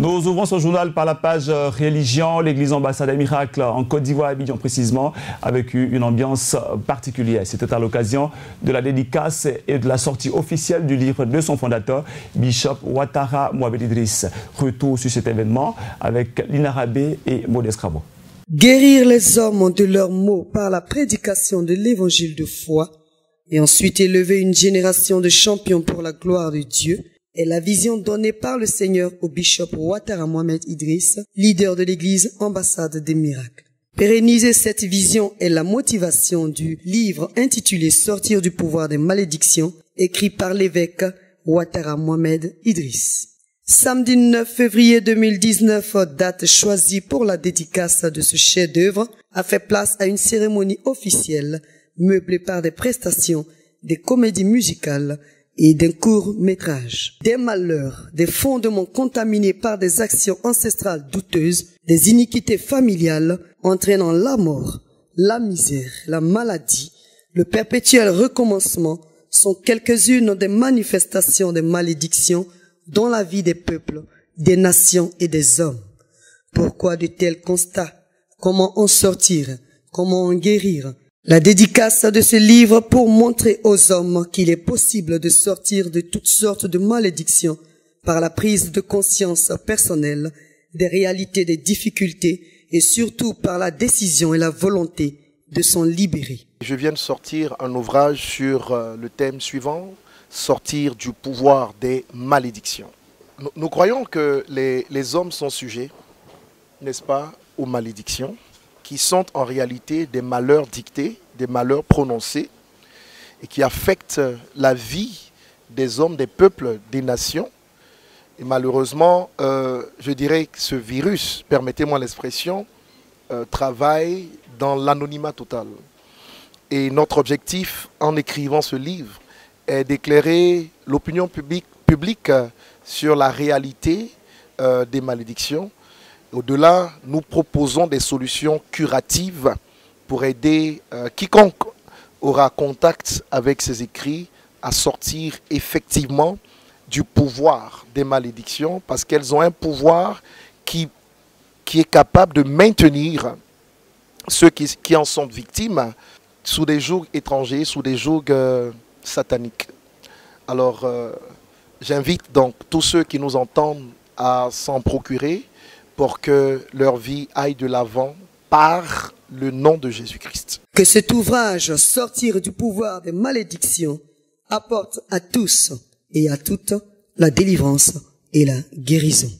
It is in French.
Nous ouvrons ce journal par la page religion, l'église ambassade des miracles en Côte d'Ivoire, à Abidjan précisément, avec une ambiance particulière. C'était à l'occasion de la dédicace et de la sortie officielle du livre de son fondateur, Bishop Ouattara Mohamed Idriss. Retour sur cet événement avec Lina Rabé et Modeste Rabo. Guérir les hommes de leurs maux par la prédication de l'évangile de foi et ensuite élever une génération de champions pour la gloire de Dieu est la vision donnée par le Seigneur au bishop Ouattara Mohamed Idriss, leader de l'église ambassade des miracles. Pérenniser cette vision est la motivation du livre intitulé Sortir du pouvoir des malédictions, écrit par l'évêque Ouattara Mohamed Idriss. Samedi 9 février 2019, date choisie pour la dédicace de ce chef-d'œuvre, a fait place à une cérémonie officielle meublée par des prestations, des comédies musicales et d'un court-métrage. Des malheurs, des fondements contaminés par des actions ancestrales douteuses, des iniquités familiales entraînant la mort, la misère, la maladie, le perpétuel recommencement sont quelques-unes des manifestations des malédictions dans la vie des peuples, des nations et des hommes. Pourquoi de tels constats? Comment en sortir? Comment en guérir? La dédicace de ce livre pour montrer aux hommes qu'il est possible de sortir de toutes sortes de malédictions par la prise de conscience personnelle des réalités des difficultés et surtout par la décision et la volonté de s'en libérer. Je viens de sortir un ouvrage sur le thème suivant, sortir du pouvoir des malédictions. Nous croyons que les hommes sont sujets, n'est-ce pas, aux malédictions, qui sont en réalité des malheurs dictés, des malheurs prononcés, et qui affectent la vie des hommes, des peuples, des nations. Et malheureusement, je dirais que ce virus, permettez-moi l'expression, travaille dans l'anonymat total. Et notre objectif, en écrivant ce livre, est d'éclairer l'opinion publique sur la réalité des malédictions. Au-delà, nous proposons des solutions curatives pour aider quiconque aura contact avec ces écrits à sortir effectivement du pouvoir des malédictions, parce qu'elles ont un pouvoir qui est capable de maintenir ceux qui en sont victimes sous des jougs étrangers, sous des jougs sataniques. Alors, j'invite donc tous ceux qui nous entendent à s'en procurer pour que leur vie aille de l'avant par le nom de Jésus-Christ. Que cet ouvrage, Sortir du pouvoir des malédictions, apporte à tous et à toutes la délivrance et la guérison.